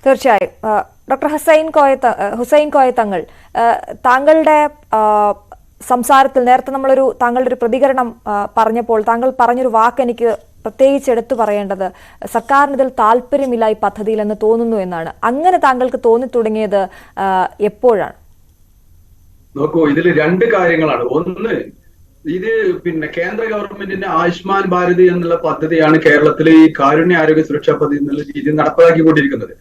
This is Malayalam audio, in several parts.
തീർച്ചയായും ഡോക്ടർ ഹുസൈൻ കോയത്തങ്ങൾ താങ്കളുടെ സംസാരത്തിൽ നേരത്തെ താങ്കളുടെ ഒരു പ്രതികരണം പറഞ്ഞപ്പോൾ താങ്കൾ പറഞ്ഞൊരു വാക്ക് എനിക്ക് പ്രത്യേകിച്ച് എടുത്തു പറയേണ്ടത് സർക്കാരിന് ഇതിൽ താല്പര്യമില്ല ഈ പദ്ധതിയിൽ എന്ന് തോന്നുന്നു എന്നാണ്. അങ്ങനെ താങ്കൾക്ക് തോന്നി തുടങ്ങിയത് എപ്പോഴാണ്? നോക്കൂ, ഇതിൽ രണ്ട് കാര്യങ്ങളാണ്. ഒന്ന്, ഇത് കേന്ദ്ര ഗവൺമെന്റിന്റെ ആയുഷ്മാൻ ഭാരത് എന്നുള്ള പദ്ധതിയാണ് കേരളത്തിലെ ഈ കാരുണ്യ ആരോഗ്യ സുരക്ഷാ പദ്ധതി എന്നുള്ള രീതിയിൽ നടപ്പാക്കിക്കൊണ്ടിരിക്കുന്നത്.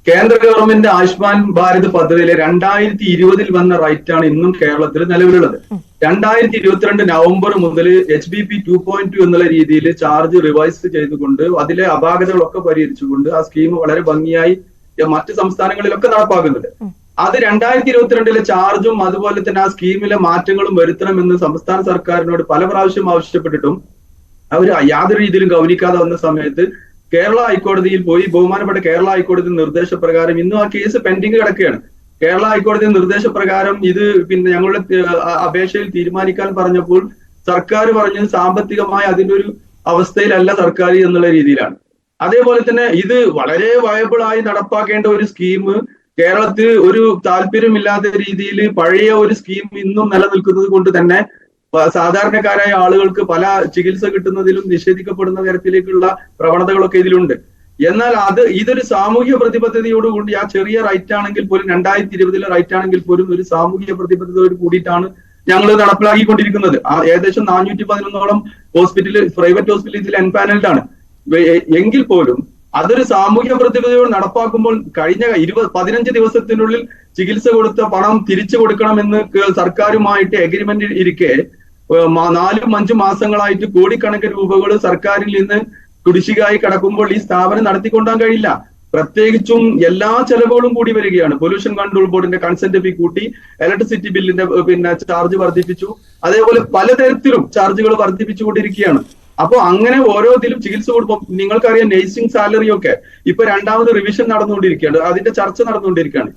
കേന്ദ്ര ഗവൺമെന്റ് ആയുഷ്മാൻ ഭാരത് പദ്ധതിയിലെ 2020 വന്ന റൈറ്റാണ് ഇന്നും കേരളത്തിൽ നിലവിലുള്ളത്. 2022 നവംബർ മുതൽ HBP 2.2 എന്നുള്ള രീതിയിൽ ചാർജ് റിവൈസ് ചെയ്തുകൊണ്ട് അതിലെ അപാകതകളൊക്കെ പരിഹരിച്ചുകൊണ്ട് ആ സ്കീം വളരെ ഭംഗിയായി മറ്റ് സംസ്ഥാനങ്ങളിലൊക്കെ നടപ്പാക്കുന്നുണ്ട്. അത് 2022 ചാർജും അതുപോലെ തന്നെ ആ സ്കീമിലെ മാറ്റങ്ങളും വരുത്തണമെന്ന് സംസ്ഥാന സർക്കാരിനോട് പല പ്രാവശ്യം ആവശ്യപ്പെട്ടിട്ടും അവർ യാതൊരു രീതിയിലും ഗൗനിക്കാതെ വന്ന സമയത്ത് കേരള ഹൈക്കോടതിയിൽ പോയി ബഹുമാനപ്പെട്ട കേരള ഹൈക്കോടതി നിർദ്ദേശപ്രകാരം ഇന്നും ആ കേസ് പെൻഡിങ് കിടക്കുകയാണ്. കേരള ഹൈക്കോടതി നിർദ്ദേശപ്രകാരം ഇത് ഞങ്ങളുടെ അപേക്ഷയിൽ തീരുമാനിക്കാൻ പറഞ്ഞപ്പോൾ സർക്കാർ പറഞ്ഞത് സാമ്പത്തികമായി അതിന്റെ ഒരു അവസ്ഥയിലല്ല സർക്കാർ എന്നുള്ള രീതിയിലാണ്. അതേപോലെ തന്നെ ഇത് വളരെ വയബിൾ ആയി നടപ്പാക്കേണ്ട ഒരു സ്കീം കേരളത്തിൽ ഒരു താല്പര്യമില്ലാത്ത രീതിയിൽ പഴയ ഒരു സ്കീം ഇന്നും നിലനിൽക്കുന്നത് കൊണ്ട് തന്നെ സാധാരണക്കാരായ ആളുകൾക്ക് പല ചികിത്സ കിട്ടുന്നതിലും നിഷേധിക്കപ്പെടുന്ന തരത്തിലേക്കുള്ള പ്രവണതകളൊക്കെ ഇതിലുണ്ട്. എന്നാൽ ഇതൊരു സാമൂഹ്യ പ്രതിബദ്ധതയോടുകൂടി ആ ചെറിയ റൈറ്റ് ആണെങ്കിൽ പോലും 2020 റൈറ്റ് ആണെങ്കിൽ പോലും ഒരു സാമൂഹ്യ പ്രതിബദ്ധതയോട് കൂടിയിട്ടാണ് ഞങ്ങൾ നടപ്പിലാക്കിക്കൊണ്ടിരിക്കുന്നത്. ഏകദേശം 411ഓളം പ്രൈവറ്റ് ഹോസ്പിറ്റൽ ഇതിൽ എൻപാനൽഡ് ആണ്. എങ്കിൽ പോലും അതൊരു സാമൂഹ്യ പ്രതിബദ്ധതയോട് നടപ്പാക്കുമ്പോൾ കഴിഞ്ഞ 15 ദിവസത്തിനുള്ളിൽ ചികിത്സ കൊടുത്ത പണം തിരിച്ചു കൊടുക്കണമെന്ന് സർക്കാരുമായിട്ട് എഗ്രിമെന്റ് ഇരിക്കെ 4-5 മാസങ്ങളായിട്ട് കോടിക്കണക്കിന് രൂപകൾ സർക്കാരിൽ നിന്ന് കുടിശ്ശികയായി കിടക്കുമ്പോൾ ഈ സ്ഥാപനം നടത്തിക്കൊണ്ടാൻ കഴിയില്ല. പ്രത്യേകിച്ചും എല്ലാ ചെലവുകളും കൂടി വരികയാണ്. പൊല്യൂഷൻ കൺട്രോൾ ബോർഡിന്റെ കൺസെന്റ് ഫീ കൂട്ടി, ഇലക്ട്രിസിറ്റി ബില്ലിന്റെ ചാർജ് വർദ്ധിപ്പിച്ചു, അതേപോലെ പലതരത്തിലും ചാർജുകൾ വർദ്ധിപ്പിച്ചുകൊണ്ടിരിക്കുകയാണ്. അപ്പൊ അങ്ങനെ ഓരോ ഇതിലും ചികിത്സ കൊടുക്കും. നിങ്ങൾക്കറിയാം, നഴ്സിംഗ് സാലറി ഒക്കെ ഇപ്പൊ രണ്ടാമത് റിവിഷൻ നടന്നുകൊണ്ടിരിക്കുകയാണ്, അതിന്റെ ചർച്ച നടന്നുകൊണ്ടിരിക്കുകയാണ്.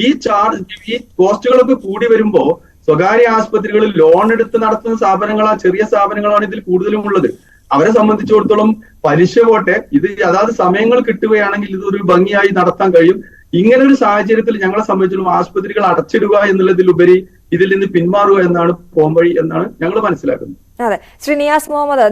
ഈ കോസ്റ്റുകളൊക്കെ കൂടി വരുമ്പോ സ്വകാര്യ ആശുപത്രികളിൽ ലോൺ എടുത്ത് നടത്തുന്ന സ്ഥാപനങ്ങൾ, ആ ചെറിയ സ്ഥാപനങ്ങളാണ് ഇതിൽ കൂടുതലും ഉള്ളത്. അവരെ സംബന്ധിച്ചിടത്തോളം പലിശ പോട്ടെ, ഇത് അതാത് സമയങ്ങൾ കിട്ടുകയാണെങ്കിൽ ഇതൊരു ഭംഗിയായി നടത്താൻ കഴിയും. ഇങ്ങനെ ഒരു സാഹചര്യത്തിൽ ഞങ്ങളെ സംബന്ധിച്ചിടത്തോളം ആശുപത്രികൾ അടച്ചിടുക എന്നുള്ളതിലുപരി ഇതിൽ നിന്ന് പിന്മാറുക എന്നാണ് പോംവഴി എന്നാണ് ഞങ്ങൾ മനസ്സിലാക്കുന്നത്. അതെ, ശ്രീ നിയാസ് മുഹമ്മദ്.